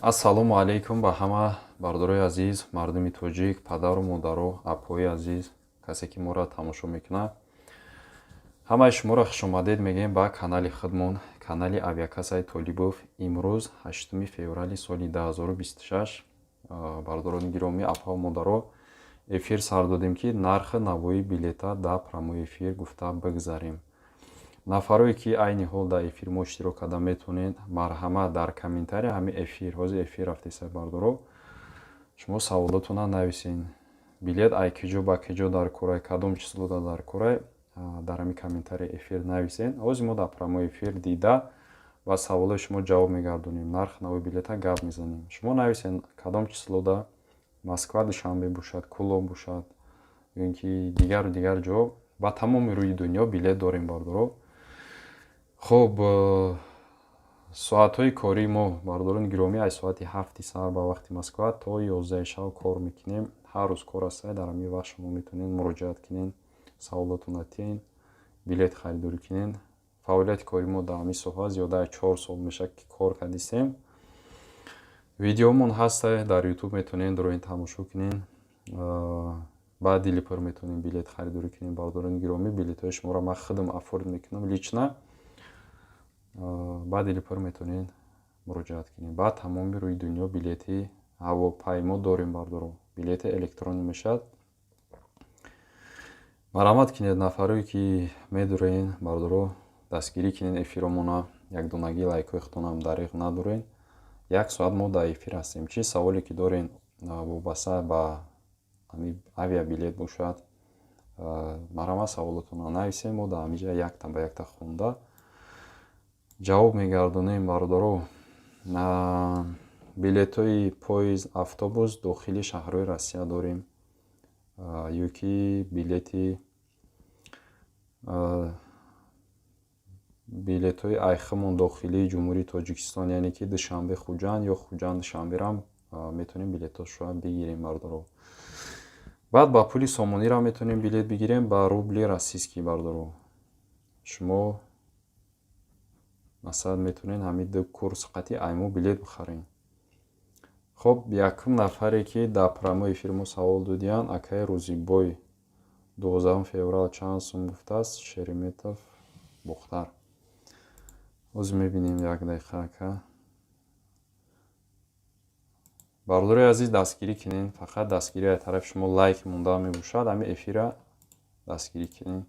Ассалому алайкум ба ҳама бардорои азиз, мардуми тоҷик, падару модару, апои азиз, касе ки моро тамошо мекунад. Ҳамаи шуморо хушомадед мегӯем ба канали худмон, канали Авиакасаи Толибов. Имрӯз 8 феврали соли 2026 бардорони гиромӣ, апа модаро, эфир сар додем ки нархи навои билета дар прямой эфир гуфта бигзарем. нафарое ки айни ҳол дар эфир мо иштирок карда метавонед, марҳамат дар комментария ҳамин эфир ҳозир эфир рафтеса бардоро шумо саволотона нависен. билет ай киҷо ба киҷо дар кора, кадом числода дар кора, дар ҳамин комментария эфир нависен. ҳозир мо дар прямой эфир дида ва саволои шумо ҷавоб мегардонем, нарх навои билета гап мезанем. шумо нависен кадом числода, Москва душанбе бошад, Кулом бошад, ё ин ки дигару дигар ҷо ба тамоми рӯи дунё билет дорем бардоро. хуб, соатҳои кории мо бардорони гиромӣ аз соати 7 саҳар ба вақти Москва то 11 шаб кор мекунем. ҳар рӯз кор аст, дар ҳамин вақт шумо метавонед муроҷиат кунед, саволотона тиен, билет харидорӣ кунед. фаъолияти кори мо дар ҳамин соҳа зиёда аз 4 сол мешавад ки кор кардистем. видеомон ҳаста, дар YouTube метавонед дороин тамошо кунед. ба Дилипур метавонед билет харидорӣ кунед. бардорони гиромӣ, билетҳои шуморо ман худам афорид мекунам лична. ба Дилипур метавонед муроҷиат кунед. ба тамоми рӯи дунё билети ҳавопаймо дорем бардоро. билети электронӣ мешавад. марҳамат кунед нафарое ки медорен бардоро дастгирӣ кунед эфиромона, якдонагӣ лайкҳои худтонам дариқ надорен. 1 соат мо дар эфир ҳастем. чӣ саволе ки дорен вобаста ба авиабилет бошад, марҳамат саволотона нависем. мо дар ҳамин ҷа якта ба якта хонда ҷавоб мегардонем бардоро. билетҳои поезд, автобус дохили шаҳрҳои Россия дорем, ё ки билетҳои айхмон дохилии ҷумҳурии Тоҷикистон, яъне ки Душанбе Хуҷанд ё Хуҷанд Душанберам метавонем билетҳошро бигирем бардоро. баъд ба пули сомонира метавонем билет бигирем, ба рубли российский бардоро. шумо масалан метавонед ҳамин ду курс қатъи аймо билет бихарем. хуб, якум нафаре ки дар прямой эфир мо савол додиянд, акаи Рӯзибой 12 феврал чанд сум гуфтааст, Шереметов Бухтар. ҳозир мебинем, як дақиқа ака. бардорои азиз, дастгирӣ кунед. фақат дастгирӣ аз тарафи шумо лайк монда мебошад. ҳамин эфира дастгирӣ кунед.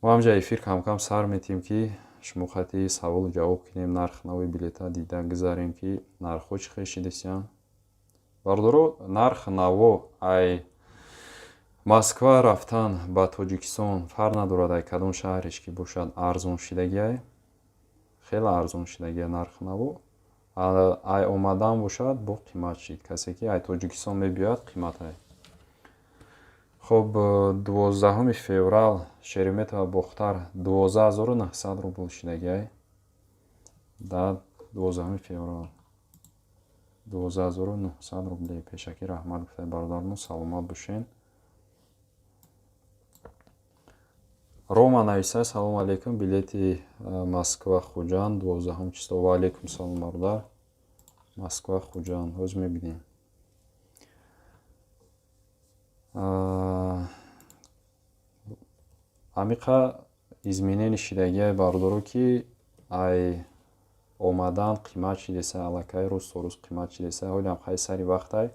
мо ҳамҷа эфир камкам сар метем ки шумо қатъи саволу ҷавоб кунем, нарх навои билета дида гузарем ки нархҳо чӣ хел шидисиянд. бардоро нарх наво ай Москва рафтан ба Тоҷикистон фарқ надорад, ай кадом шаҳреш ки бошад, арзон шидагиай, хеле арзон шидагиай нарх наво. ай омадан бошад бо қимат шид. касе ки ай Тоҷикистон мебиёяд қиматай. хуб, 12 феврал Шереметова Бухтар 12900 рубл шидагиай. дар 12 феврал 12900 рубли. пешакӣ раҳмат гуфтаи бародармо, саломат бошен. Рома нависа, салому алейкум, билети Москва Хуҷанд 12 число. ва алейкум салом бародар. Москва Хуҷанд ҳозир мебинем. амиқа изменени шидагиай бародаро ки ай омадан қимат шидеса, аллакай рӯз то рӯз қимат шидеса, ҳолиам хай сари вақтай.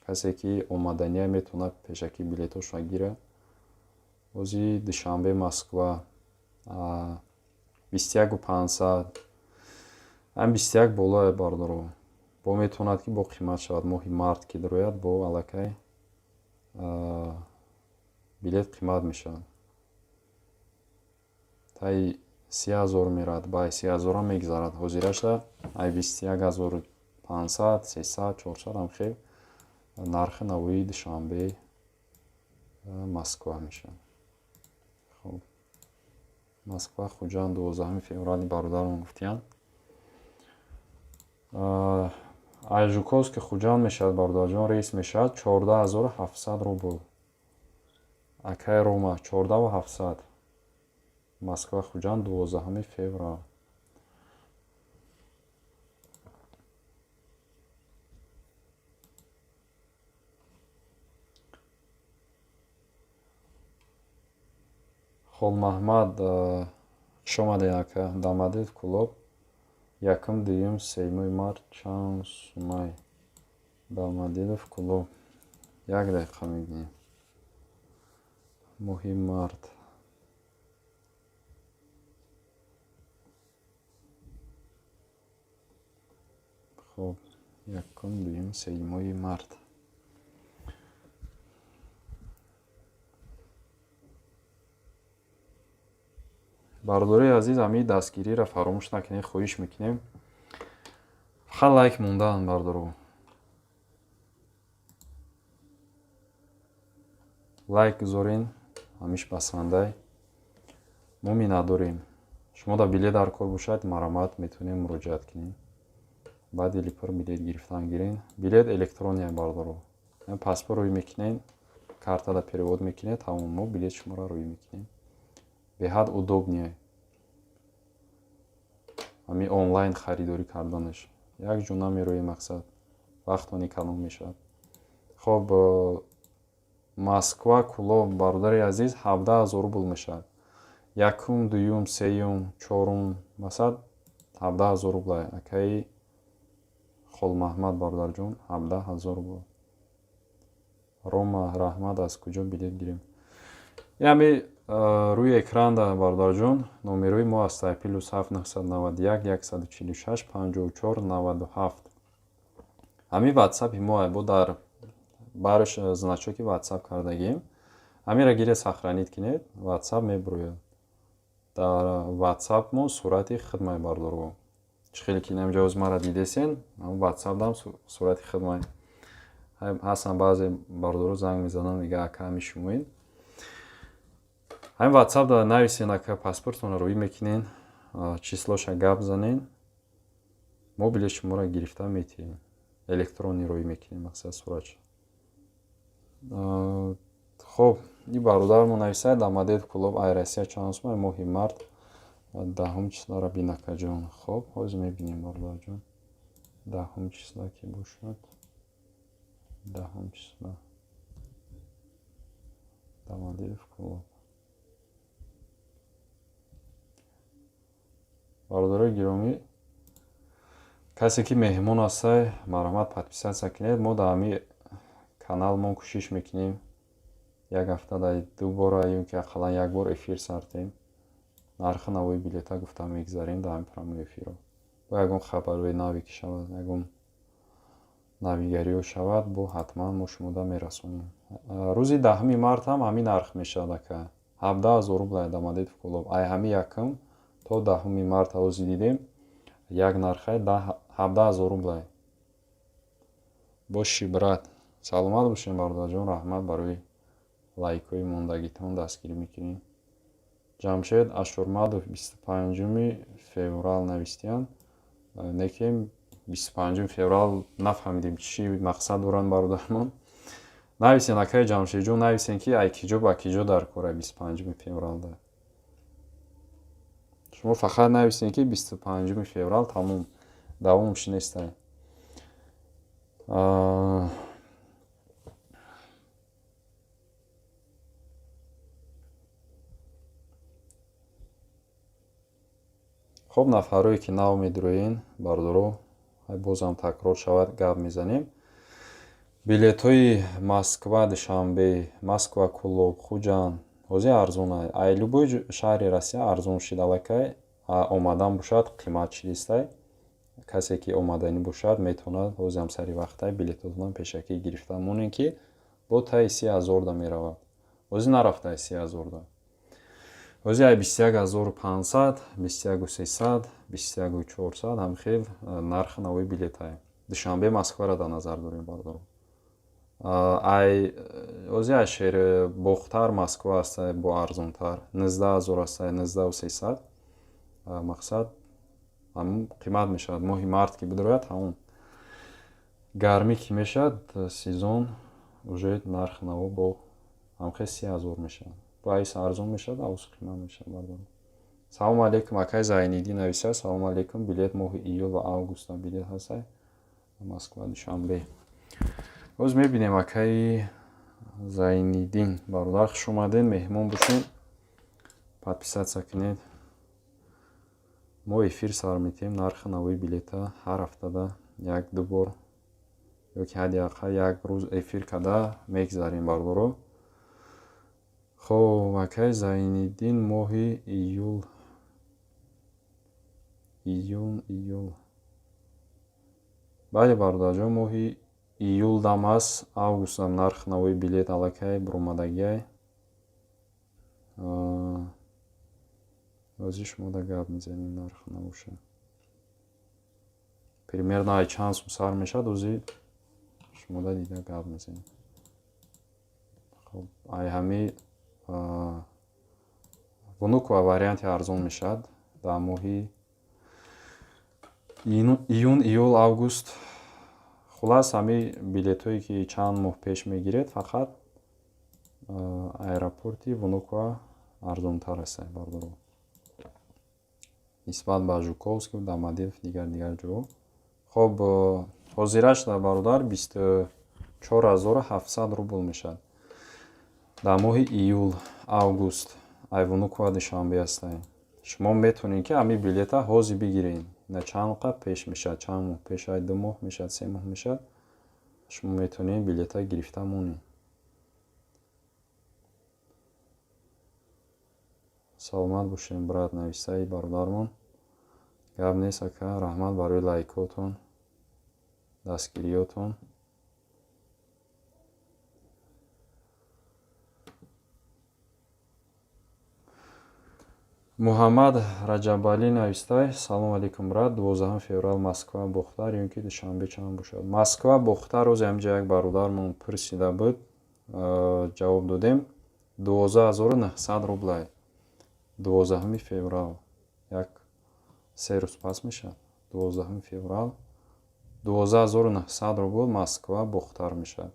касе ки омаданиай метавонад пешакӣ билетошро гира. ҳозир Душанбе Москва 21500, ам 21 болоя бародаро. бо метавонад ки бо қимат шавад. моҳи март ки дарояд бо аллакай билет қимат мешавад. таи 3000 мерад, ба 3000 мегзарад. ҳозираша ай 21500, 300, 400 ам хел нархи навои Душанбе Москва мешавад. хуб, Москва Хуҷанд 12 феврали бародарон гуфтиянд. ай Жуковский Хуҷанд мешавад бародарҷон, рейс мешавад 14700 рубл. акай Рома 14700. Москва Хуҷанд 12 феврал. Холмаҳмад хуш омадед ака. Дамадед кулоб. Якум, дуюм, сеюми март чанд сумай. Далмадидов кулоб. Як дақиқа мебинем. Моҳи март. хуб, якум, дуюм, сеюми март. бардори азиз, ҳамин дастгириро фаромӯш накунед, хоҳиш мекунем. Фақат лайк мондаанд бардору. лайк гузорен, ҳамиш басандай. мо миннатдорем. Шумо да билет дар кор бошад, марамат метавонем муроҷиат кунем. баъди липар билет гирифтан гирен. Билет электрония бардору. Паспорт рӯй мекунен, картада перевод мекунед, тамом, мо билет шуморо рӯй мекунем. беҳад удобнее. ҳамин онлайн харидорӣ карданаш. Як ҷо намерои мақсад. Вақтон эконом мешавад. хоб, Москва кулоб бародари азиз 17,000 рубл мешавад. Якум, дуюм, сеюм, чорум масад 17,000 рубл. Акаи Холмаҳмад бародарҷон 17,000 рубл. Рома Раҳмат аз куҷо билет гирем? Яъне рӯи экран да бародарҷон номерои мо ҳастай. +7 991 146 54 97. ҳамин ватсапи мо бо дар барш значоки ватсап кардагим. ҳаминро гире сахранид кинед, ватсап мебурояд. дар ватсап мо сурати хидмат бардору. чӣ хеле ки намҷавоз мара дидесен, ватсап дам сурати хидмат. ҳастан баъзе бардору занг мезананд, мега ака ҳами шумоед. ҳамин ватсап да нависен, ака паспортонро рӯй мекунен, числоша гап занен, мо билет шуморо гирифта метиҳем. Электронӣ рӯй мекунем мақсад суратша. хоб, ин бародармо нависад Дамадед кулоб ай Россия чанд сумай моҳи март 10 числоро бинакаҷон. хоб, ҳозир мебинем бародарҷон. 10 число ки бошад. 10 число. Дамадед кулоб. бародари гиромӣ, касе ки меҳмон ҳастай, марҳамат подписатсия кунед. мо дар ҳамин канал мо кӯшиш мекунем як ҳафтада 2 бора ё ки ақаллан 1 бор эфир сартем. нархи навои билета гуфта мегзарем дар ҳамин прямои эфирро. бо ягон хабарҳои наве ки шавад, ягон навигариҳо шавад, бо ҳатман мо шумода мерасонем. рӯзи 10 март ҳам ҳамин нарх мешавад ака. 17,000 рубл Дамадед кулоб. ай ҳамин якум то 10 март ҳозир дидем. як нархай 17,000 рубл. боши брат. саломат бошем бародарҷон. раҳмат барои лайкҳои мондагитон дастгирӣ мекунем. ҷамшед Ашурмадов 25 феврал навистиянд. некем 25 феврал нафаҳмидем чӣ мақсад доранд бародармон. нависен акаи ҷамшедҷон, нависен ки ай киҷо ба киҷо дар кора 25 феврал да. шумо фақат нависен ки 25 феврал тамом, давомш нестай. хоб, нафарое ки нав медуроен бардоро, бозам такрор шавад, гап мезанем. билетҳои Москва Душанбе, Москва Кулоб, Хуҷанд ҳозир арзона. ай любой шаҳри Россия арзон шид. аллакай омадан бошад қимат шидистай. касе ки омаданӣ бошад метавонад ҳозир ҳам сари вақтай билетҳоятон пешакӣ гирифта монем ки бо таи 30,000 да меравад. ҳозир нарафта 30,000 да. ҳозир ай 21,500, 21,300, 21,400 ҳамхел нархи навои билетай. Душанбе Москваро дар назар дорем бардору. ай ҳозир ай шер бохтар Москва ҳастай бо арзонтар 19,000 ҳастай 19,300. мақсад ҳамун қимат мешавад. моҳи март ки бидорояд ҳамун гармӣ ки мешавад сезон уже нархи наво бо ҳамхел 30,000 мешавад. бо айс арзон мешавад, авз қимат мешавад бардор. салому алейкум, акай Зайниддин нависад. салому алейкум, билет моҳи июл ва август билет ҳастай Москва Душанбе. ҳозир мебинем акаи Зайниддин бародар, хуш омадед, меҳмон бошед. подписаться кунед. Мо эфир сар метем нархи навои билета ҳар ҳафтада 1-2 бор ёки ҳадди ақал 1 рӯз эфир карда мегзарем бардоро. хоб акай Зайниддин моҳи июл бале бародарҷон, моҳи июл дам аст, августам нархи навои билет аллакай буромадагиай. ози шумода гап мезанем нархи навоша примерно ай чанд сум сар мешавад, ози шумода дида гап мезанем. хоб ай ҳами вунук ва варианти арзон мешавад дар моҳи июн, июл, август. хулас ҳами билетҳое ки чанд моҳ пеш мегиред, фақат аэропорти вунуква арзонтар аст бардоро нисбат ба Жуковский, Домодедов, дигар ҷо. хоб ҳозираш дар бародар 24700 рубл мешавад дар моҳи июл, август. ай вунуква душанбе астаи. шумо метавонед ки ҳами билета ҳозир бигиред. на чанд қа пеш мешавад, чанд моҳ пеш, ай 2 моҳ мешавад, 3 моҳ мешавад. шумо метавонед билета гирифта монед. саломат бошед брат, нависаи бародармон. гап нест ака, раҳмат барои лайкотон, дастгириётон. муҳаммад Раҷабалӣ навистай: салому алейкум брат, 12 феврал Москва Бохтар ё ки душанбе чанд бошад? Москва Бохтар рози ҳамҷа як бародармон пурсида буд, ҷавоб додем 12900 рублай. 12 феврал як 3 рӯз пас мешавад. 12 феврал 12900 рубл Москва Бохтар мешавад.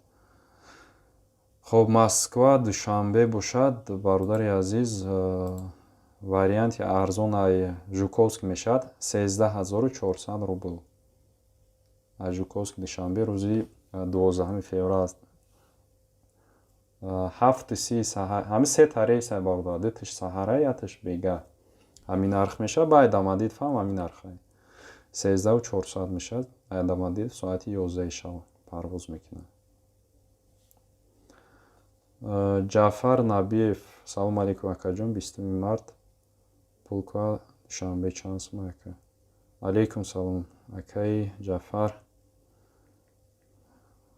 хоб Москва душанбе бошад, бародари азиз, варианти арзон ай Жуковский мешавад 13400 рубл. ай Жуковский душанбе рӯзи 12 феврал аст. 7:30 саҳар, ҳами се тарех сай бародар, дитиш саҳара, ятиш бега. ҳамин нарх мешавад, ба ай Домодедов ҳам ҳамин нархай. 13400 мешавад. ай Домодедов соати 11 шаб парвоз мекунад. Ҷаъфар Набиев: салому алейкум акаҷон, 20 март пулква душанбе чанд сум ака? Алейкум салом акаи Ҷаъфар,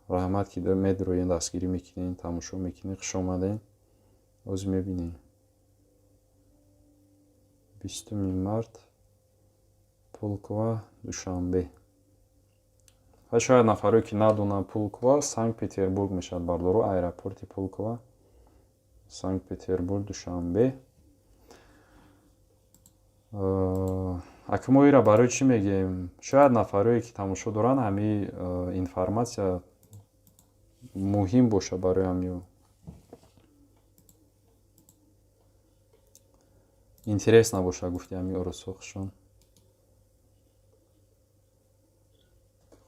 раҳмат ки медироен, дастгирӣ мекунед, тамошо мекунед, хуш омадед. оз мебинем 20 март пулква душанбе. ва шояд нафаре ки надонанд, Пулкова Санкт-Петербург мешавад бардоро, аэропорти Пулкова Санкт-Петербург душанбе. ака мо ира барои чӣ мегем? шояд нафаре ки тамошо доранд ҳами информатсия муҳим боша барои ҳамио. интерес набоша гуфти ҳамиоро сохшон.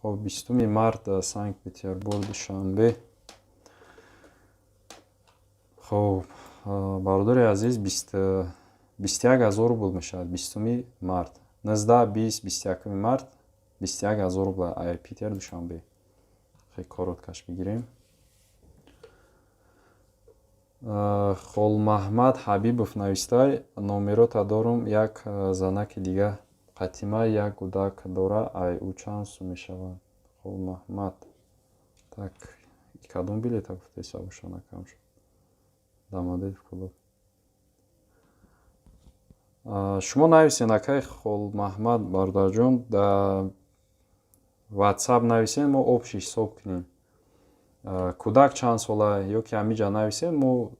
хоб 20 март Санкт-Петербург душанбе. хоб бародари азиз, 21000 рубл мешавад 20 март. 19, 20, 21 март 21000 рубл ай Питер душанбе. хеле короткаш бигирем. Холмаҳмад Ҳабибов навистай: номерота дорум, як занаки дига қатима, як гудак дора, ай ӯ чанд сум мешавад? Холмаҳмад, так кадом билета гуфтед сабушона кам шуд? Домодедов клуб. шумо нависед акай Холмаҳмад бародарҷон, дар WhatsApp нависед, мо общий ҳисоб кунем. кӯдак чанд сола ё ки ҳамиҷа нависед, мо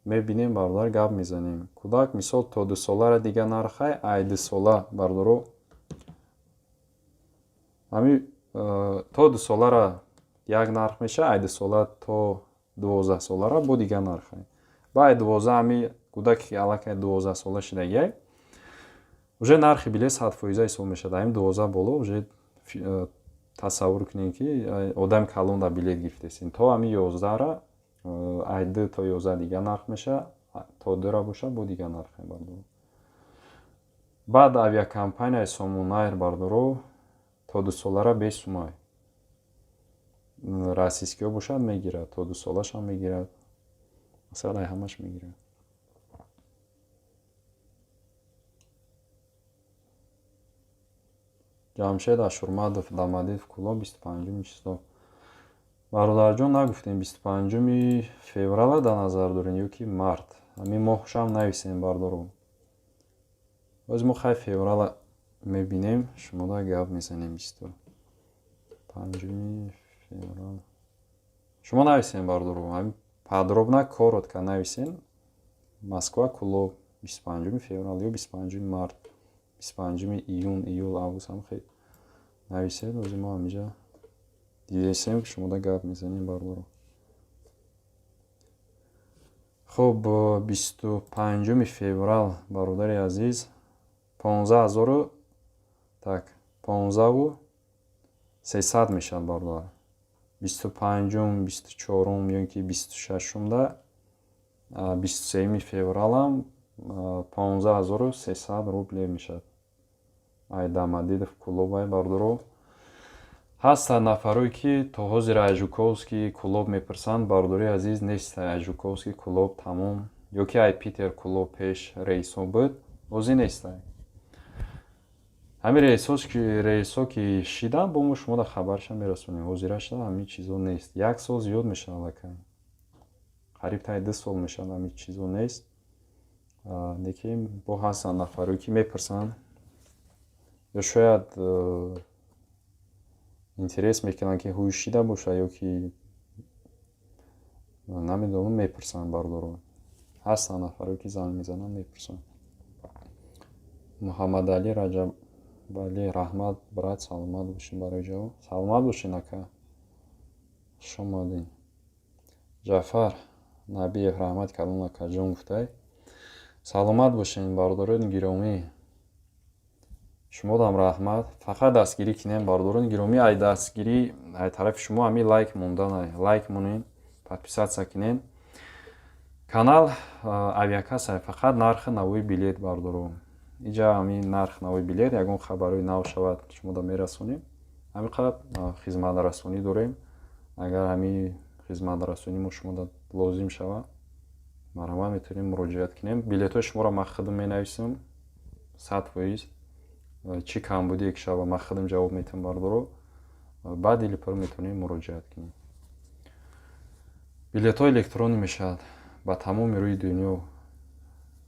мебинем бародар, гап мезанем. кӯдак мисол то 2 солара дига нархай, ай 2 сола бардоро ҳами то 2 солара як нарх меша, ай 2 сола то 12 солара бо дига нархай. ба ай 12 ҳами кӯдаки аллакай 12 сола шидагиай, уже нархи билет 100% ҳисоб мешавад. ҳамин 12 боло уже тасаввур кунем ки одами калон дар билет гирифтесин. то ҳами 11ра ай 2 то 11 дига нарх меша, то дура бошад бо дигар нархе бардору. баъд авиакомпанияи Somon Air бардору то 2 солара 20 сумай российскиё бошад мегирад, то 2 солашам мегирад, масалай ҳамаш мегирад. ҷамшед Ашурмадов Дамадев Куло 25 число. бародарҷон нагуфтем 25 феврала дар назар дорем ё ки март. ҳамин моҳшам нависем бардору. боз мо хай феврала мебинем, шумо да гап мезанем 25 феврал. шумо нависем бардору. ҳамин подробна коротко нависен. Москва Куло 25 феврал ё 25 март, 25 июн, июл, август ҳам хел нависед. бози мо ҳаминҷа дидесем, шумо да гап мезанем бардору. хуб 25 феврал бародари азиз 15300 мешавад бародар. 25 24 ё ки 26 да 23 февралам 15300 рубле мешавад. ай Дамадидов Кулобай бардору. ҳастанд нафаре ки то ҳозир ай Жуковский Кулоб мепурсанд. бародари азиз нест ай Жуковский Кулоб тамом ё ки ай Питер Кулоб пеш раисо буд, ози нестай. ҳамин раисо ки шидан бо мо шумо да хабарша мерасонем. ҳозираш ҳамин чизо нест. 1 сол зиёд мешавад акай. қариб тай 2 сол мешавад ҳамин чизо нест. лекин бо ҳастанд нафаре ки мепурсанд ё шояд интерес мекунанд ки ҳуи шида бошад ё ки намедонам мепурсанд бардору. ҳастанд нафаре ки занг мезананд мепурсанд. Муҳаммадали Раҷабали раҳмат брат, саломат бошин барои ҷавоб. Саломат бошин ака. хуш омадин. Ҷаъфар Набиев раҳмат калон акаҷон гуфтай. саломат бошин бардорон гиромӣ. шумодам раҳмат. фақат дастгирӣ кинем бардорон гиромӣ. ай дастгирӣ ай тарафи шумо ҳамин лайк монданай. лайк монин, подписатсия кинен. канал авиакассай фақат нархи навои билет бардору. иҷа ҳамин нарх навои билет ягон хабарои нав шавад шумо да мерасонем. ҳамин қадр хизматрасонӣ дорем. агар ҳамин хизматрасонӣ мо шумо да лозим шавад, марҳамат метавонем муроҷиат кинем. билетҳои шуморо ман худам менависам 100%. чӣ камбудие ки шава ман худам ҷавоб метавам бардору. баъди липаро метавонем муроҷиат кинем. билетҳои электронӣ мешавад. ба тамоми рӯи дунё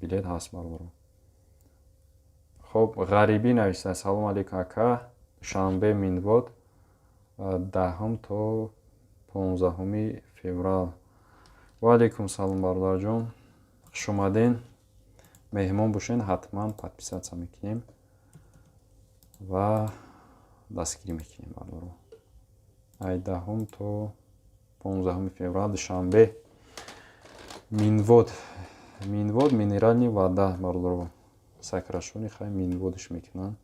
билет ҳаст бардору. хуб ғарибӣ нависта. салом алейкум ака. душанбе Минвод 10 то 15 феврал. ва алейкум салом бародарҷон. хуш омадин. меҳмон бошен, ҳатман подписатсия мекунем ва дастгирӣ мекунем бардору. ай 10 то 15 феврал душанбе Минвод. Минвод минерални вода бардору. сокращёни хай Минводиш мекунанд.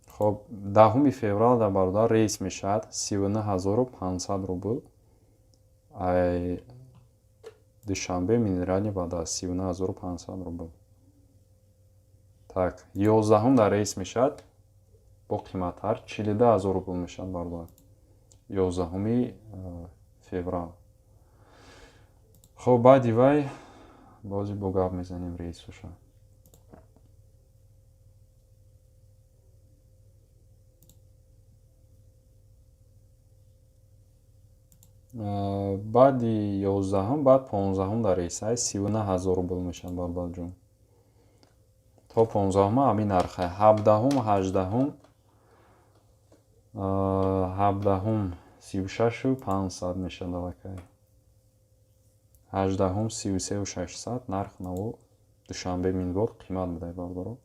хоб 10 феврал да бародар рейс мешавад 39500 рубл. ай душанбе минерални вода 39500 рубл. так 11 да рейс мешавад бо қиматтар 42000 рубл мешавад бародар. 11 феврал. хоб баъди вай бози бо гап мезанем рейсуша. баъди 11 баъд 15 дар рейсай 39000 рубл мешавад бародарҷон. то 15 ҳамин нархай. 17 18 36500 мешавад алакай. 18 33600 нарх наво душанбе Минвод қимат будай бардору.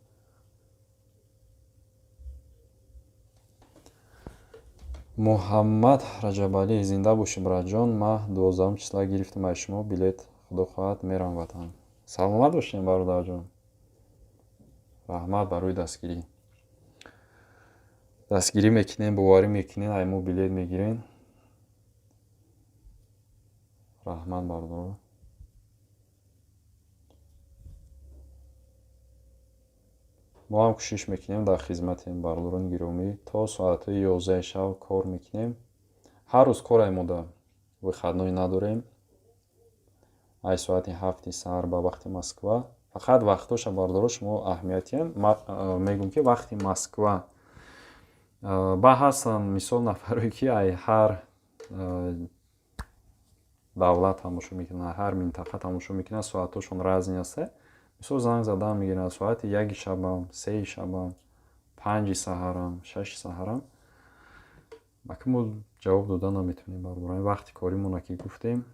муҳаммад Раҷабалӣ зинда боши братҷон. ма 12 числа гирифтам аз шумо билет. худо хоҳад мерам ватан. саломат бошем бародарҷон. раҳмат барои дастгирӣ. дастгирӣ мекунем, боварӣ мекунем, ай мо билет мегирем. раҳмат бародаро. мо ҳам кӯшиш мекунем дар хизмати бардорони гиромӣ то соатҳои 11 шаб кор мекунем. ҳар рӯз кораи мо дар выходной надорем. ай соати 7 саҳар ба вақти Москва. Фақат вақтоша бардору шумо аҳамиятиян мегӯм ки вақти Москва ба ҳастан мисол нафаре ки ай ҳар давлат тамошо мекунад, ҳар минтақа тамошо мекунад, соатҳошон разни аст. мисол занг задан мегирад соати 1 шабам, 3 шабам, 5 саҳарам, 6 саҳарам. баки мо ҷавоб дода наметавонем бардоран. вақти коримона ки гуфтем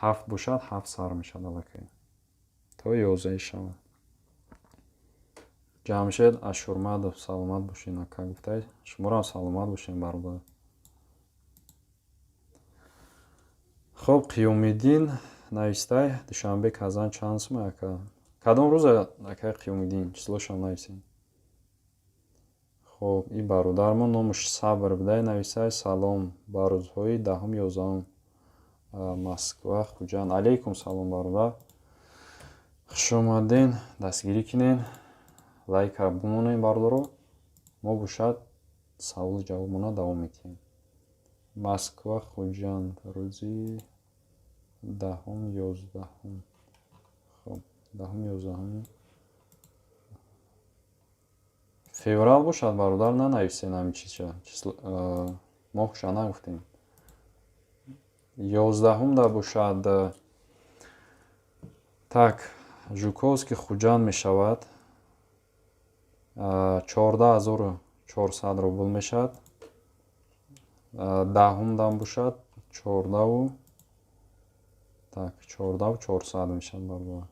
7 бошад 7 сар мешад аллакай то 11 шаб. ҷамшед Ашурмадов, саломат бошед ака гуфтаед. шуморо саломат бошед бародар. хоб Қиёмиддин навистай душанбе Казан чанд сум ака? Кадом рӯз ака Қиёмиддин числошо нависед? хоб и бародармо номаш Сабр бидай нависай. салом ба рӯзҳои 10-11 Москва Хуҷанд. алейкум салом бародар. хушомаден. дастгирӣ кинен, лайка бимонем бародаро. мо бошад саволу ҷавобона давом метиҳем. Москва Хуҷанд рӯзи 10-11 хоб 10-11 феврал бошад бародар. нанависен ҳамин чиза моҳша нагуфтем. 11 да бошад. так Жуковский Хуҷанд мешавад 14400 рубл мешад. 10 дам бошад 14400 мешад бародар.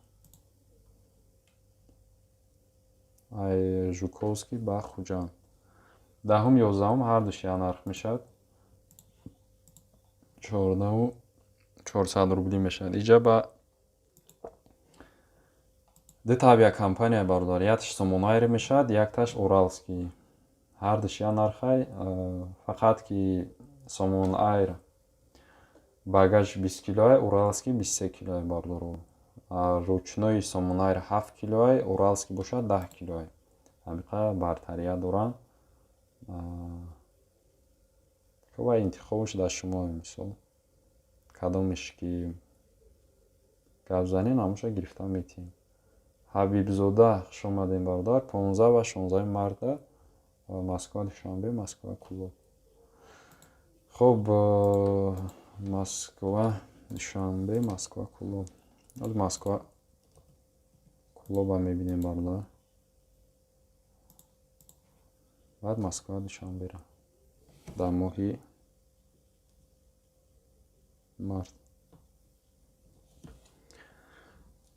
ай Жуковский ба Хуҷанд 10-11 ҳар душ як нарх мешад. 14400 рубли мешад. иҷа ба дитаб як компания бародар. якташ Сомонайр мешад, якташ Уралский. ҳар душ як нархай. фақат ки Сомонайр багаж 20 килоай, Уралский 23 килоай бародаро. ручной Сомонайр 7 килоай, Уралский бошад 10 килоай. ҳамиқа бартария доранд. ва интихобаш дар шумо. мисол кадомеш ки гап занен ҳамаша гирифта метиҳем. Ҳабибзода хушомадем бародар. 15 ва 16 марта Москва Душанбе, Москва Кулоб. хоб Москва Душанбе, Москва Кулоб. Москва Кулоба мебинем бародар. баъд Москва Душанбера дар моҳи март.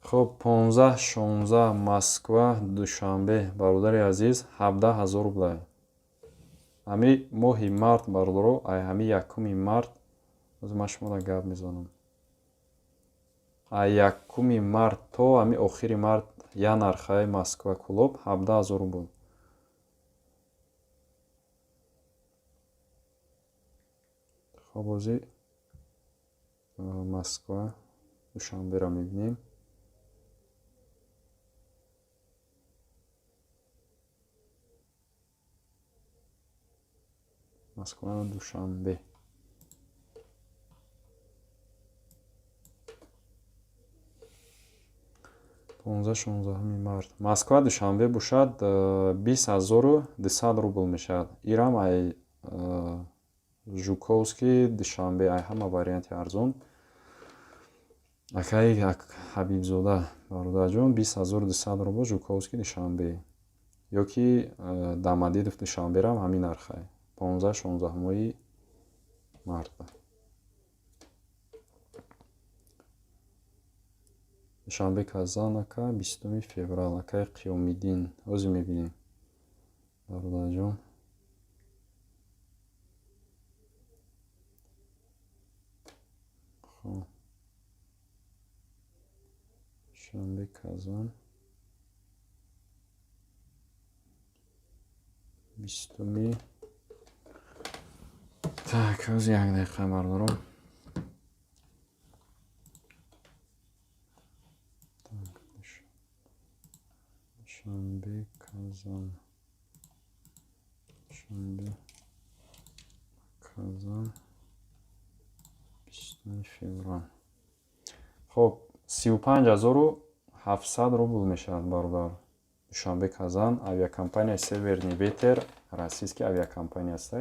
хоб 15-16 Москва Душанбе бародари азиз 17000 рублай. ҳами моҳи март бародаро. ай ҳами 1 март ман шуморо гап мезанам. ай 1 март то ҳами охири март як нархай Москва Кулоб 17000 рубл. хоб ҳозир Москва Душанберо мебинем. Москва Душанбе. март. Москва Душанбе бошад 20200 рубл мешад. ирам ай Жуковский Душанбе ай ҳама варианти арзон. акай Ҳабибзода бародарҷон 20200 рубл Жуковский Душанбе. ёки Дамадидов Душанберам ҳамин нархай 15-16 март. Душанбе Казан ака 20 феврал. акай Қиёмиддин ӯзи мебинем бародарҷон. Душанбе Казан 20. так ӯзи як дақиқа бардорам. душанбе казан, душанбе казан 20 феврал. хоб 35700 рубл мешавад бародар. душанбе казан, авиакомпания Северный ветер, российский авиакомпания аст.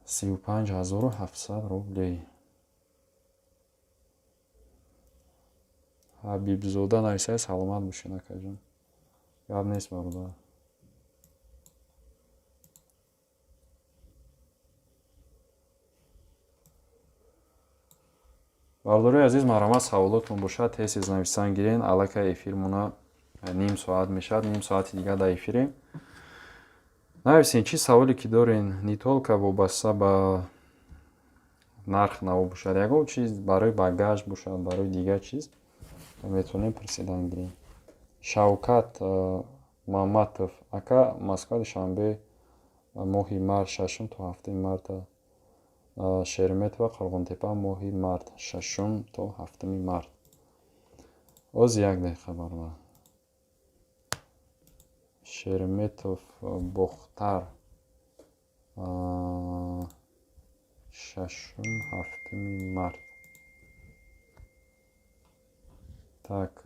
35700 рублей. ҳабибзода нависад, саломат бошед акаҷон. Гап нест бародар. бародари азиз, марҳамат, саволотон бошад тез нависан гирен. Аллакай эфирмона ним соат мешавад, ним соати дигар дар эфирем. нависен чӣ саволе ки дорен, не толка вобаста ба нарх наво бошад, ягон чиз барои багаж бошад, барои дигар чиз метавонем пурсидан гирем. Шавкат Маматов ака, Москва, душанбе моҳи март 6 то 7 марта. Шереметова, Қурғунтепа моҳи март 6 то 7 март. оз 1 дақиқа бародар. Шереметов Бохтар 6 7 март. Так,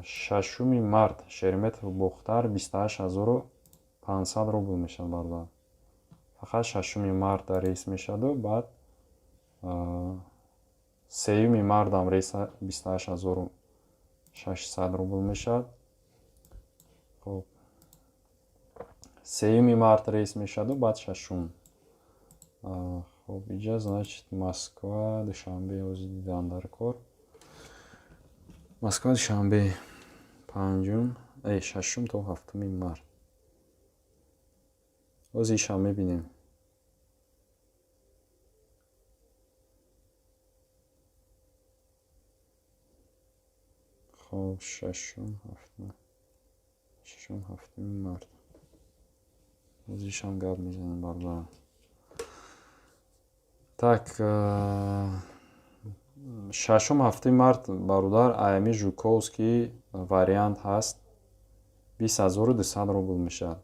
6 март Шереметов Бохтар 28500 рубл мешавад бародар. фақат 6 март рейс мешаваду, баъд 3 мартам рейс 28600 рубл мешавад. хоб 3 март рейс мешаваду, баъд 6. хоб иҷа значит Москва, Душанбе ози дидан дар кор. Москва, Душанбе 6 то 7 март. оз ишам мебинем. хоб 6 7 март. оз ишам гап мезанем бародар. Так, 6 7 март бародар аями Жуковский вариант ҳаст. 20200 рубл мешавад.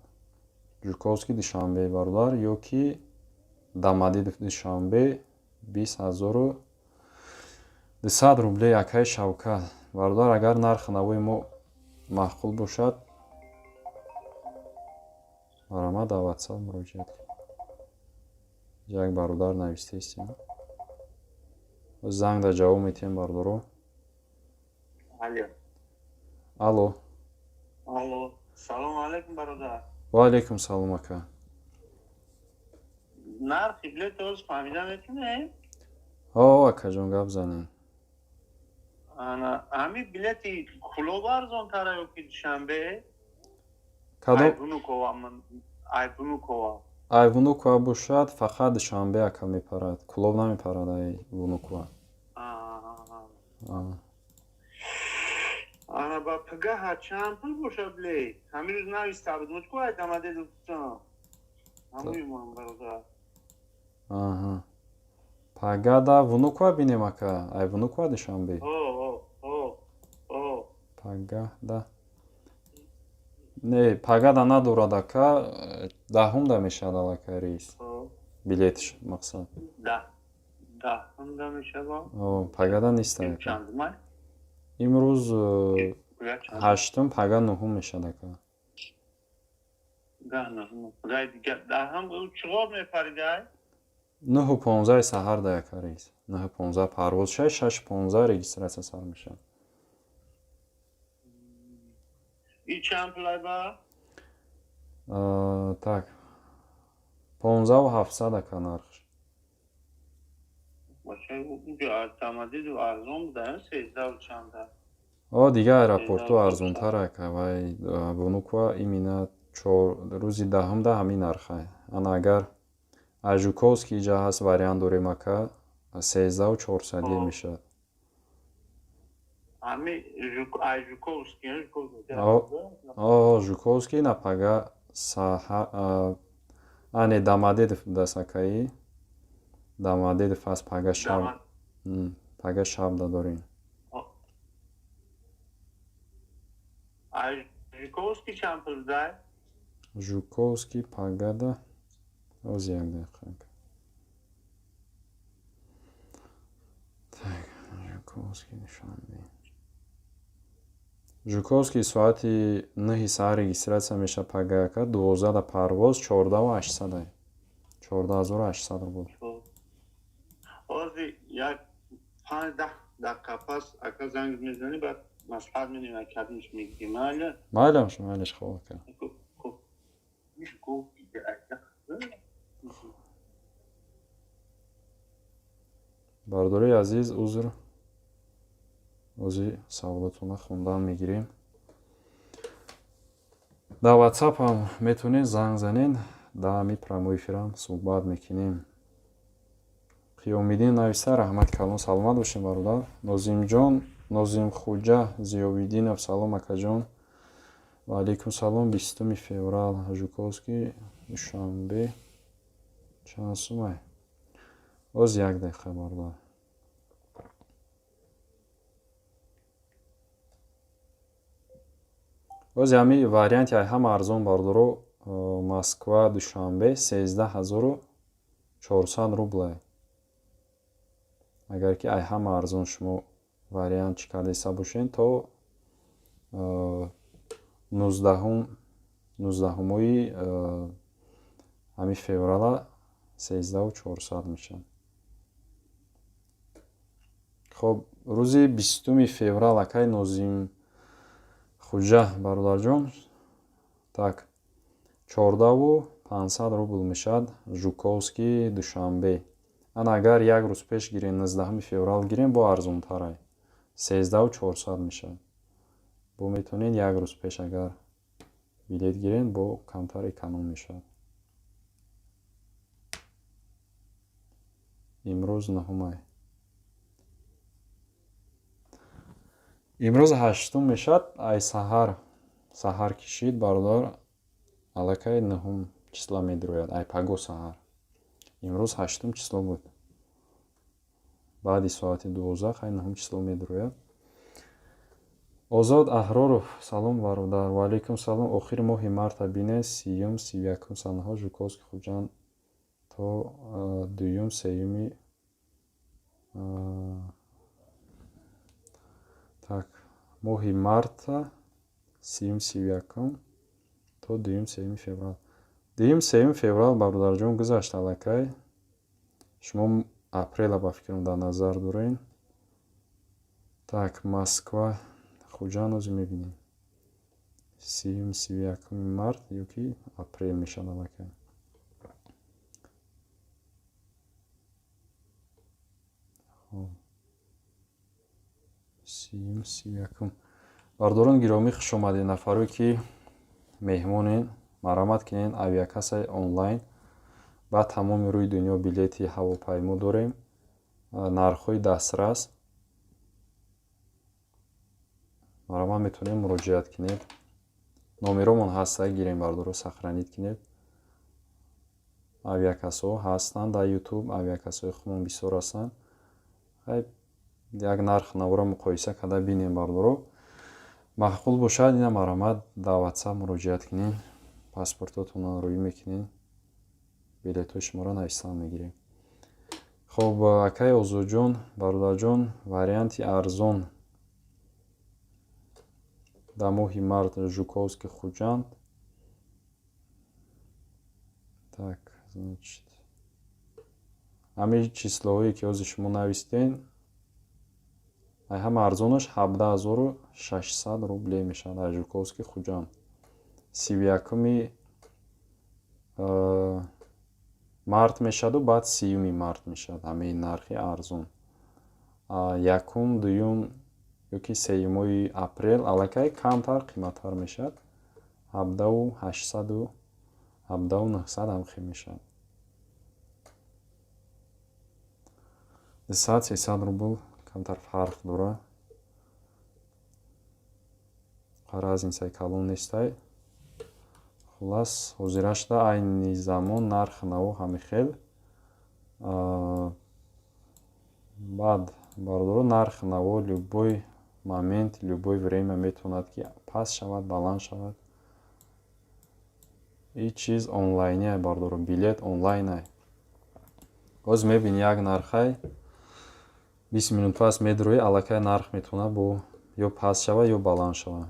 Жуковский Душанбе бародар, ё ки Дамадидов Душанбе 20200 рублей акай Шавкат. бародар, агар нархи навои мо маъқул бошад, бара ма дар WhatsApp муроҷиат. як бародар навистаистем. занг дар ҷавоб метиҳем бародаро. алло. Алло, салом алейкум бародар. ва алейкум салом ака. Нархи билет оз фаҳмида метунем? акаҷон гап занем. Ами билети Кулоб арзонтара ё ки Душанбе? кадом Айвунукова. айвунукова бошад, фақат Душанбе ака мепарад. Кулоб намепарад айвунукова. Ба пагаҳа чанд пул бошад билет? Ҳамин рӯз нависта буд. Мучко айдамаде дӯстон. Ҳамуимон бародар. пагада вунукова бинем ака. Айвунукова Душанбе. пагада не, пагада надорад ака. даҳумда мешавад аллакай рейс. билетиш мақсад. даҳумда мешавад? пагада нест ака. Чандумай? имрӯз 8 пага 9 мешавад ака. даҳам чиғор мепаридай? 9:15 саҳар да яка рейс. 9:15 парвоз 6:15 регистратсия сар мешавад. И чанд пулай ба? Так, 15700 ака нархш. Баша уҷа автомобилу арзон буда, 13 чанда. Дига аэропорту арзонтар ака. Вай Вунукова имена рӯзи даҳумда ҳамин нарха. Ана агар Жуковский иҷа ҳаст вариант дорем ака, 13400 мешавад. Жуковский на пага ане Дамадедов даст акаи. Дамадедов ҳаст пага шаб. Пага шаб да дорем. Жуковский чанд пул дай? Жуковский пагада оз як дақиқа. Так, Жуковский Душанбе. Жуковский соати 9 саат регистрация меша пагака 12 парвоз 14800 14800 рубл. Ози як 5-10 دقیقه پس اگه زنگ میزنی بعد مصلحت میدیم اکادمیش میگی ماله مайлش مайлش خواه که میشه گفت دیگه бардори азиз узр ози саволотуна хундан мегирем. дар ватсапам метавонед занг занед даами прямои эфирам суҳбат мекунем. қиёмиддин нависта раҳмат калон саломат бошем бародар. Нозимҷон Нозимхуҷа Зиёвиддинов салом акаҷон. Ва алайкум салом. 20 феврал Жуковский Душанбе чанд сумай? Оз як дақиқа бародар. оз ҳами варианти ҳама арзон бародаро Москва Душанбе 13400 рублай. агар ки ай ҳама арзон шумо вариант чӣ кардаиста бошед то 19-мои ҳами феврала 13400 мешавад. хоб рӯзи 20 феврал акай Нозимхуҷа бародарҷон так 14500 рубл мешавад. Жуковский Душанбе. ан агар як рӯз пеш гирем 19 феврал гирем бо арзонтарай 13400 мешавад. бо метавонед як рӯз пеш агар билет гирем бо камтар эконом мешавад. имрӯз 9 май. имрӯз 8 мешавад. ай саҳар кишид бародар аллакай 9 числа медирояд. ай паго саҳар. имрӯз 8 число буд. баъди соати 12 ай 9 число медирояд. Озод Аҳроров салом бародар. Ва алайкум салом. Охири моҳи марта бине 30-31 санаҳо Жуковский Хуҷанд то 2-3 так моҳи марта 30-31 то 2-3 феврал. 2-3 феврал бародарҷон гузашт аллакай. шумо апрела ба фикрам дар назар дорен. так Москва Хуҷанд ози мебинем 30-31 март ёки апрел мешавад аллакай. бардорон гиромӣ хушомадед. нафаре ки меҳмонен марҳамат кинед авиакассаи онлайн ба тамоми рӯи дунё билети ҳавопаймо дорем. нархҳои дастрас. марҳамат метавонед муроҷиат кинед. номеромон ҳаста гирем бардоро сахранид кинед. авиакассаҳо ҳастанд дар ютуб. авиакассаҳои хубмон бисёр ҳастанд. як нарх навора муқоиса карда бинем бардоро. маъқул бошад ина марҳамат дар ватсап муроҷиат кинед. паспортотонро рӯӣ мекунед. билетҳои шуморо нависта мегирем. хоб акай Озодҷон бародарҷон варианти арзон дар моҳи март Жуковский Хуҷанд. так значит ҳамин числоҳое ки ҳозир шумо навистен ай ҳама арзонаш 17600 рубле мешавад. ай Жуковский Хуҷанд 31 март мешаваду баъд 30 март мешавад. ҳамаи нархи арзон. 1-2 ёки 3 апрел аллакай камтар қиматтар мешавад. 17800 17900 ҳам мешавад. 200-300 рубл камтар фарқ дорад. разница калон нестай. хулас ҳозирашда айни замон нарх наво ҳами хел. баъд бардоро нарх наво любой момент, любое время метавонад ки паст шавад, баланд шавад. Ин чиз онлайне бардорам, билет онлайне. Оз мебини як нархай 20 минут пас медрӯи аллакай нарх метавонад бо ё паст шава ё баланд шава.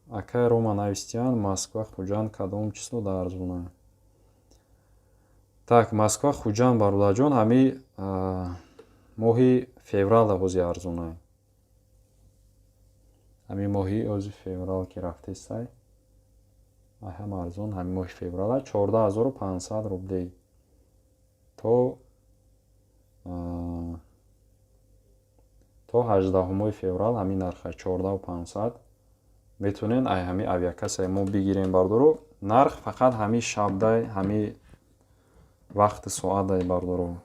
Акай рома навистиянд Москва Хуҷанд кадом число да арзона. Так, Москва Хуҷанд бародарҷон ҳами моҳи феврал ҳози арзона. Ҳами моҳи ози феврал ки рафтесай ҳам арзон ҳами моҳи феврал 14500 рублей то 18 феврал ҳами нархай 14500 метавонен ай ҳами авиакассаи мо бигирем бардоро. Нарх фақат ҳами шабдай ҳами вақти соатдай бардоро.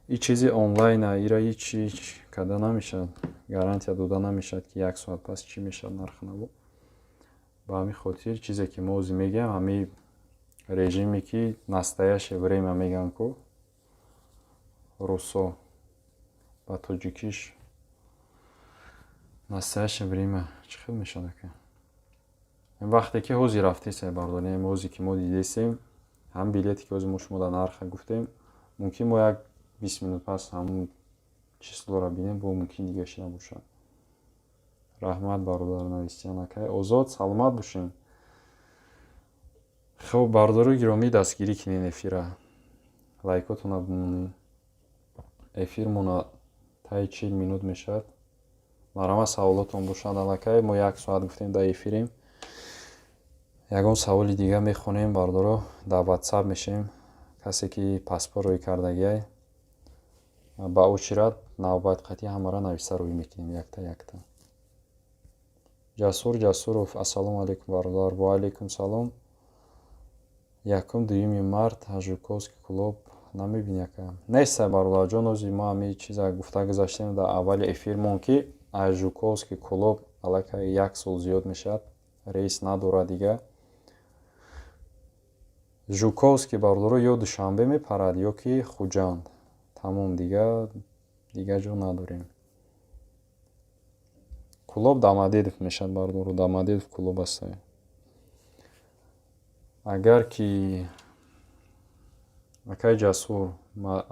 ин чизи онлайна ира ҳичи када намешад, гарантия дода намешад ки 1 соат пас чӣ мешад нарх наво. Ба ҳамин хотир чизе ки мо ози мегӯем ҳами режиме ки настоящее время мегӯям ку русо ба тоҷикиш настоящее время чӣ хел мешад ака? Вақте ки ҳози рафтесай бардорем, ҳози ки мо дидесем ҳам билете ки ҳози мо шумо дар нарха гуфтем мумкин мо як 20 минут пас ҳамун числоро бинем, бо мумкин дигаши набошад. Раҳмат бародар навистиян акай. Озод саломат бошем. Хуб бардори гиромӣ дастгирӣ кинен эфира. Лайкотона бимонем. Эфирмона таи 40 минут мешад. Марама саволотон бошад аллакай мо 1 соат гуфтем дар эфирем. Ягон саволи дига мехонем бардоро дар WhatsApp мешем. Касе ки паспорт рӯй кардагиай ба очират навбатқатӣ ҳамара нависта рӯй мекунем якта якта. Ҷасур Ҷасуров ассалому алайкум бародар. Ва алайкум салом. 1-2 март Жуковский клуб намебини ака. Нестай бародарҷон ози мо ҳами чиза гуфта гузаштем дар аввали эфирмон ки аз Жуковский клуб аллакай 1 сол зиёд мешад. Рейс надорад дига. Жуковский бародаро ё Душанбе мепарад ё ки Хуҷанд. Тамом дига ҷо надорем. Клуб Дамадедов мешад бародаро. Дамадедов клуб астай. Агар ки акай Ҷасур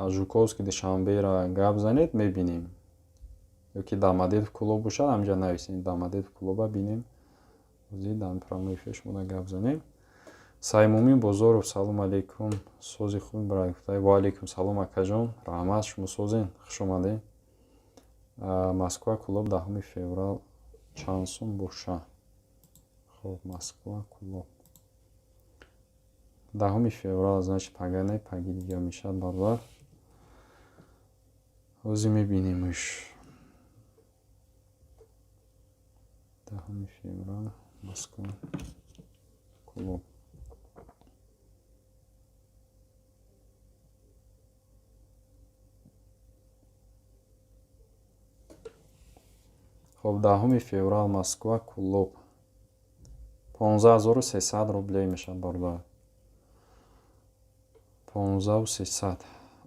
Жуковский Душанбера гап занед мебинем. Ё ки Дамадедов клуб бошад ҳамҷа нависем Дамадедов клуба бинем. Ози дар прямой эфир шумо гап занем. Саймумин Бозоров салом алейкум. Сози хуби барои гуфтаи ва алейкум салом акаҷон. Раҳмат шумо созен хуш омадед. Москва клуб 10 феврал чанд сум боша. Хуб Москва клуб 10 феврал значит паганай паги дига мешад бардар. Ози мебинемш 10 феврал Москва клуб. Хуб 10 феврал Москва клуб 15300 рублей мешад бардар. 15300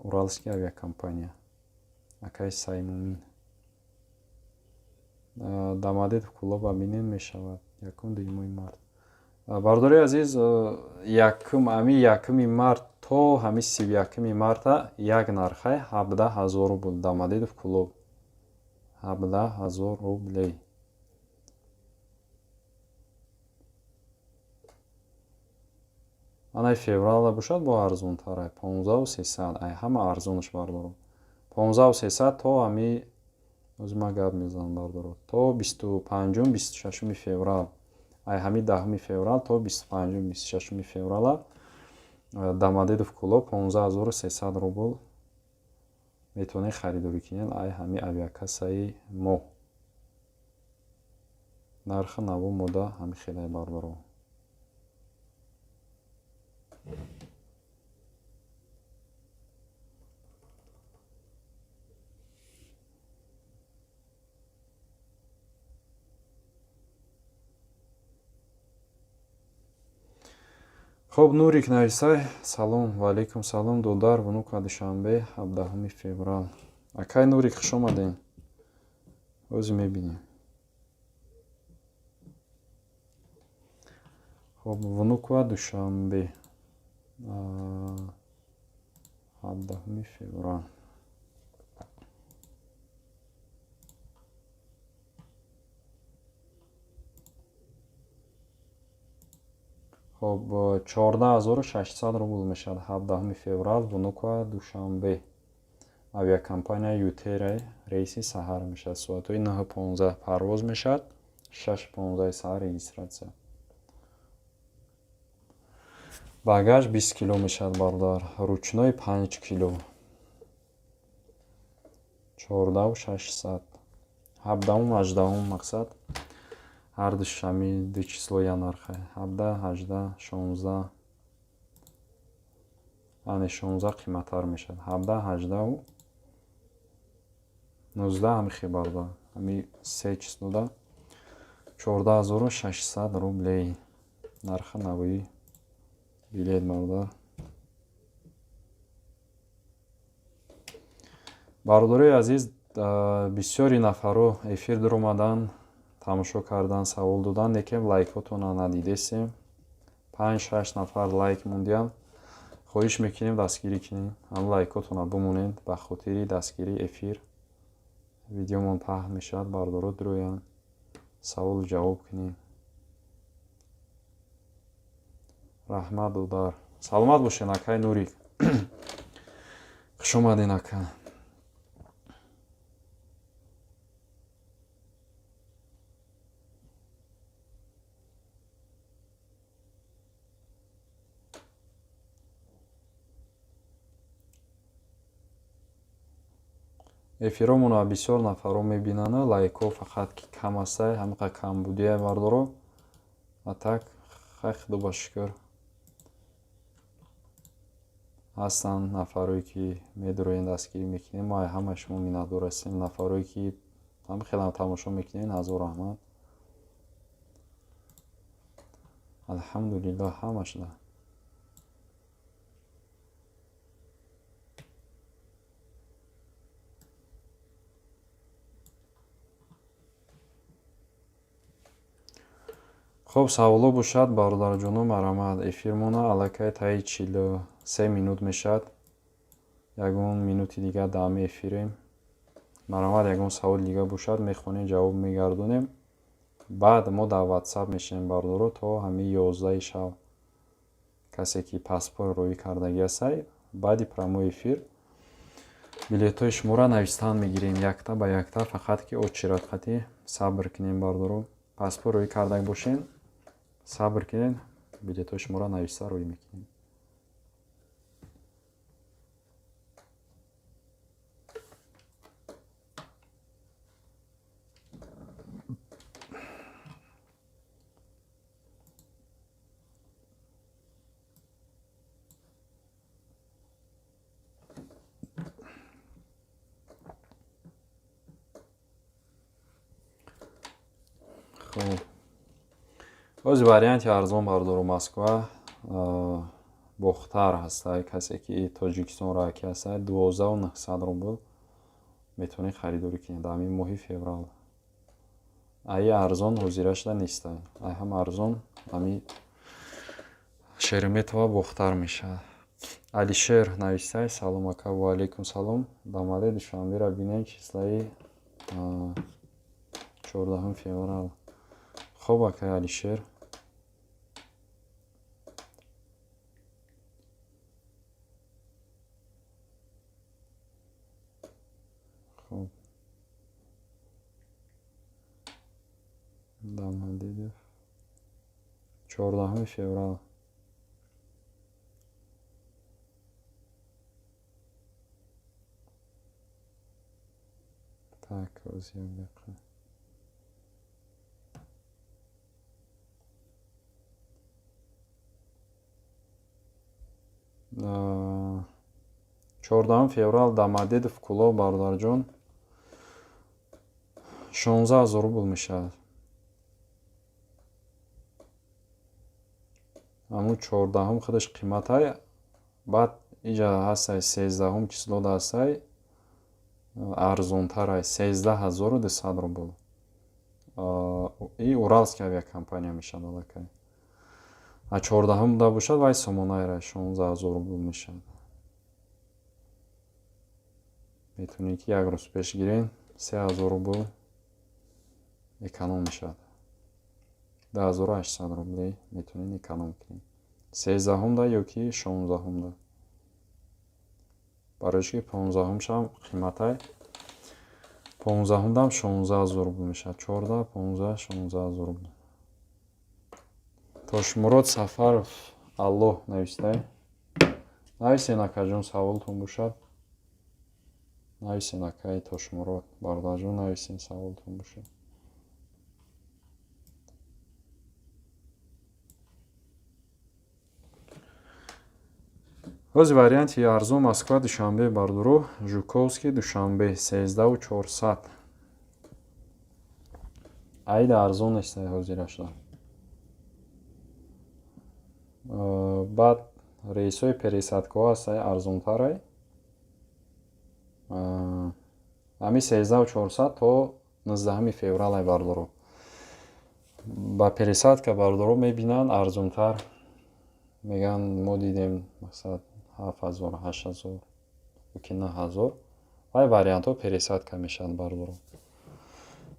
Уральская авиакомпания. Акай Саймумин. Дамадедов клуба бинем мешавад 1-2 март. Бардори азиз ами март то ҳами 31 марта як нархай 17000 рубл Дамадедов клуб 17000 рублей. Анай феврал бошад бо арзонтарай 15300 ай ҳама арзонаш бардорам. 15300 то ами ози ма гап мезанам бардоро то 25-26 феврал ай ҳами 10 феврал то 25-26 феврала Дамадедов клуб 15300 рубл метавонед харидорӣ кунед ай ҳами авиакассаи мо. Нархи наво мода ҳами хелай бардоро. خب نورик нависай салом ва алейкум салом додар внука Душанбе 17 феврал Акай Нурик, хуш омадем. O'zi мебинем. Хоб внук ва душанбе 17 феврал. хоб 14600 рубл мешавад. 17 феврал внук ва душанбе. авиакомпания Ютерай рейси саҳар мешавад. Соатҳои 9:15 парвоз мешавад. 6:15 саҳар регистратсия. багаж 20 кило мешавад бардор. Ручной 5 кило. 14600. 17-18 мақсад. ҳар душами ду числоя нархе. 17-18 16. ане 16 қиматтар мешавад. 17-18 19 ҳамихи бардор. ҳами се числода 14600 рублей. нархи навои билет бардор. бардораи азиз, бисёри нафаро эфир дуромадан, тамошо кардан, савол додан, лекин лайкотона надидесем. 5-6 нафар лайк мондиям. хоҳиш мекунем дастгирӣ кунем. ҳам лайкотона бимонед ба хотири дастгирии эфир. видеомон паҳн мешавад, бардоро дуроянд, саволу ҷавоб кунем. раҳмат додар. саломат бошед акай Нурик. хуш омадед ака. эфиромона бисёр нафаро мебинанд. лайкҳо фақат ки кам астай, ҳамиқа камбудия бардоро. а так хай худо ба шукр ҳастанд нафарои ки медуроен дастгирӣ мекунем. мо ҳамаи шумо миннатдор ҳастем. нафарои ки ҳамхелам тамошо мекунем, ҳазор раҳмат. алҳамдулиллаҳ ҳамашуда. хуб, саволо бошад бародарҷоно, марҳамат. эфирмона аллакай таи 43 минут мешавад. ягон минути дигар давоми эфирем. марҳамат, ягон саволи дигар бошад мехонем, ҷавоб мегардонем. баъд мо дар ватсап мешавем бардоро то ҳамин 11 шаб. касе ки паспорт роӣ кардаги ҳастай, баъди прямой эфир билетҳои шуморо навистан мегирем якта ба якта. фақат ки очиратқатӣ сабр кунем бардоро. паспорт роӣ кардаг бошен, сабр кунед, билетҳои шуморо нависта роӣ мекунем. бози варианти арзон бардору Москва бохтар ҳастай. касе ки Тоҷикистон раки ҳастай 12900 рубл метавонед харидорӣ кунед дар ҳамин моҳи феврал. аи арзон ҳозира шуда нестай. ай ҳам арзон ҳамин Шереметова бохтар мешавад. Алишер навистай. салом ака. ва алейкум салом. дамаде душанбера бинем числаи 14 феврал. хуб ака Алишер. хуб. Дамадидов 14 феврал. так, розия беқи. 14 феврал Дамадидов куло бародарҷон 16000 рубл мешавад. ҳамун 14 худаш қиматай. баъд иҷа ҳастай 13 число ҳастай арзонтар ай 13200 рубл. И уральская авиакомпания мешавад акай. А 14 да бошад вай сомонайра 16000 рубл мешавад. метавонед ки як рӯз пеш гирен 3000 рубл эконом мешавад. 10800 рубли метавонед эконом кунед. 13 да ё ки 16 да. барои ки 15 шам қиматай 15 дам 16000 рубл мешавад. 14 15 16000 рубл. Тошмурод Сафаров алло навистай. Нависен акаҷон саволтон бошад. Нависен акай Тошмурод Бардаҷон нависен саволтон бошад. ҳози варианти арзон Москва Душанбе Бардурӯ Жуковский Душанбе 13400. айда арзон нестай ҳозира шуда. баъд рейсҳои пересадкоҳо ҳастай арзонтарай. ҳами 13400 то 19 февралай Бардурӯ. ба пересадка Бардурӯ мебинанд арзонтар. меган мо дидем мақсад 7000 8000 ки 9000. вай вариантҳо пересадка мешаванд Бардурӯ.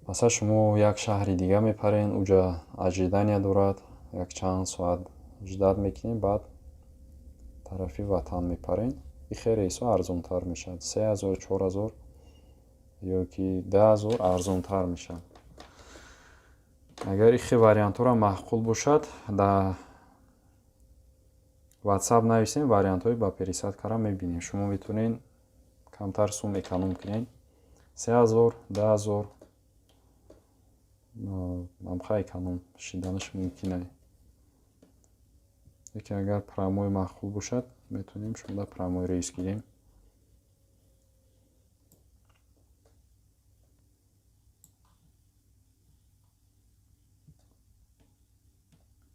масалан шумо як шаҳри дига мепарен, уҷа аҷидания дорад, як чанд соат ждат мекунем, баъд тарафи ватан мепарен. ихе рейсҳо арзонтар мешавад. 3000 4000 ё ки 10000 арзонтар мешавад. агар ихе вариантҳоро маъқул бошад да WhatsApp нависем, вариантҳои ба пересадкаро мебинем. шумо метавонед камтар сум эконом кунед. 3000 10000 амха эконом шиданаш мумкин аст. Лекин агар промой маъқул бошад, метавонем шуда промой рейс гирем.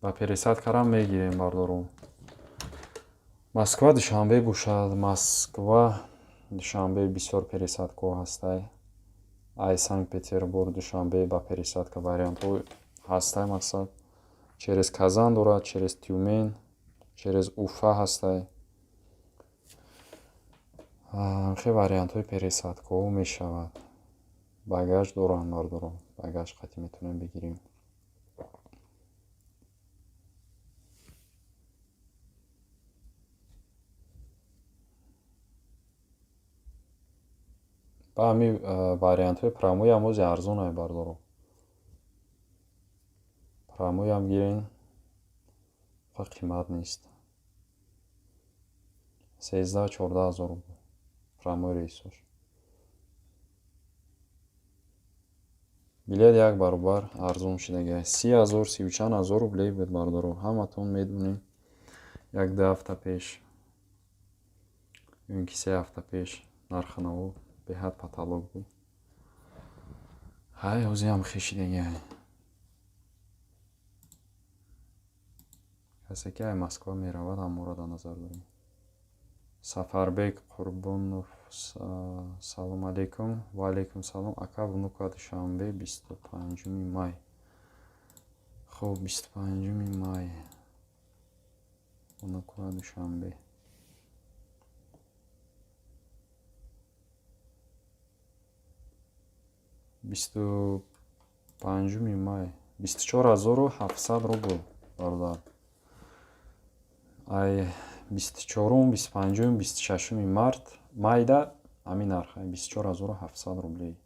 ба пересадкаро мегирем Бардурӯ. Москва Душанбе бошад. Москва Душанбе бисёр пересадкоҳо ҳастай. ай Санкт-Петербург Душанбе ба пересадка вариантҳо ҳастай. мақсад через Казан дорад, через Тюмень, через Уфа ҳастай. хе вариантҳои пересадкоҳо мешавад. багаж доранд Бардурӯ. багаж қатъи метавонем бигирем. ба ҳами вариантҳои промои ҳам ози арзон ай Бардурӯ. промои ҳам гирен, ва қимат нест. 13-14 рубл промои рейсош. билет як баробар арзон шудагӣ. 30,000 34,000 рублей буд Бардурӯ. ҳаматон медонем як 2 ҳафта пеш ё ин ки 3 ҳафта пеш нархи наво беҳад паталок буд. ҳай ҳози ҳам хешидагӣ. касе ки ай Москва меравад ҳаморо дар назар дорем. Сафарбек Қурбонов салом алейкум. Ва алейкум салом. ака внука Душанбе 25 май. хуб 25 май внука Душанбе. бисту панҷуми май 24700 рубл бародар. ай 24, 25, 26 март майда ҳамин нарх 24700 рублей.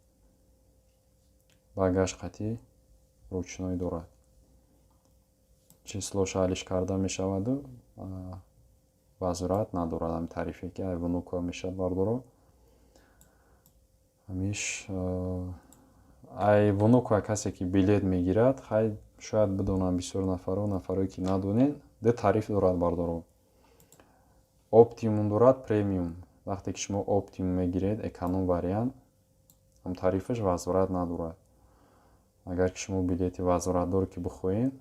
багаж қатъи ручной дорад. числош ҳалиш карда мешаваду вазорат надорад. ҳамин тарифе ки ай внука мешавад Бардурӯ. ҳамиш ай внука касе ки билет мегирад, хай шояд бидонам бисёр нафаро ки надонен, ду тариф дорад Бардурӯ. оптимум дорад, премиум. вақте ки шумо оптимум мегиред, эконом вариант, ҳам тарифаш вазорат надорад. агар ки шумо билети вазоратдор ки бихоҳед,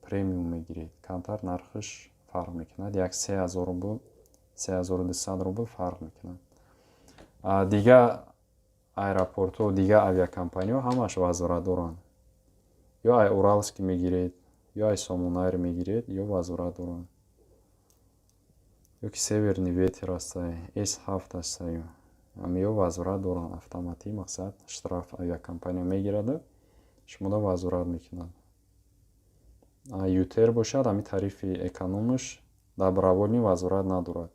премиум мегиред, камтар нархаш фарқ мекунад. як 3000 рубл 3200 рубл фарқ мекунад. дига аэропорту дигар авиакомпаниҳо ҳамаш вазорат доранд. Ё ай Уралск мегиред, ё ай Сомонайр мегиред, ё вазорат доранд. Ёки Северный ветер ҳастае, S7 ҳастаю. Ҳамаё вазорат доранд. Автоматӣ мақсад штраф авиакомпания мегирад, шуморо вазорат мекунад. Ютер бошад, ҳами тарифи экономиш добровольни вазорат надорад.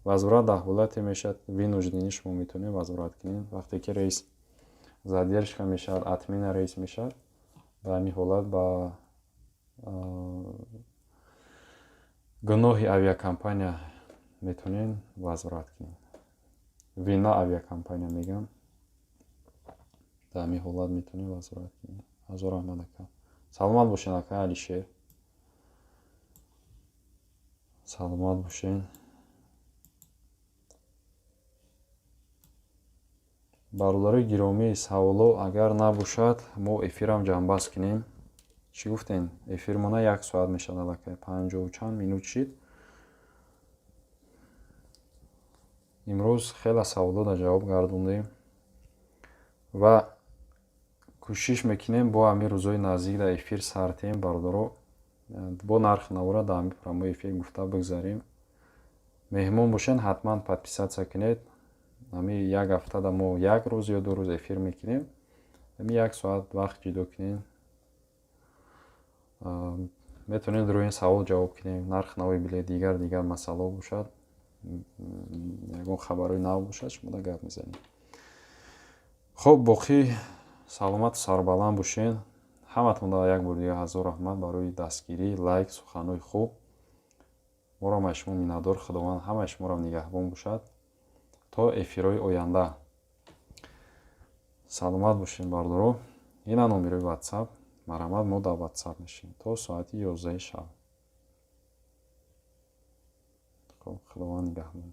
Вазорат дар ҳолате мешад, вынуждени шумо метавонед вазорат кунед. Вақте ки рейс задержка мешавад, отмена рейс мешавад, ба ҳамин ҳолат ба гуноҳи авиакомпания метавонед вазорат кунед. Вина авиакомпания мегам. Дар ҳамин ҳолат метавонед вазорат кунед. Ҳазор раҳмат ака. Саломат бошед ака Алишер. Саломат бошед. бародари гиромӣ, саволо агар набошад, мо эфирам ҷамъбаст кунем. Чӣ гуфтен? Эфирмона 1 соат мешавад аллакай. 50 чанд минут шид. имрӯз хеле саволота ҷавоб гардондем ва кӯшиш мекунем бо ҳамин рӯзои наздик дар эфир сартем бародаро бо нархи навора дар ҳамин прямои эфир гуфта бигзарем. меҳмон бошен ҳатман подписатсия кунед. ҳамин 1 ҳафтада мо 1 рӯз ё 2 рӯз эфир мекунем. ҳамин 1 соат вақт ҷудо кунем. метавонед рӯи ин савол ҷавоб кунем. Нархи навои билет, дигар масъала бошад, ягон хабарои нав бошад, шумо да гап мезанем. хуб, боқӣ саломату сарбаланд бошед. ҳаматонда як бор дигар ҳазор раҳмат барои дастгирӣ, лайк, суханҳои хуб. моро ма шумо миннатдор. Худованд ҳамаи шуморо нигаҳбон бошад то эфирҳои оянда. Саломат бошед бародаро. ина номерои WhatsApp. марҳамат, мо дар WhatsApp мешавем то соати 11 шаб. худованд нигаҳбон.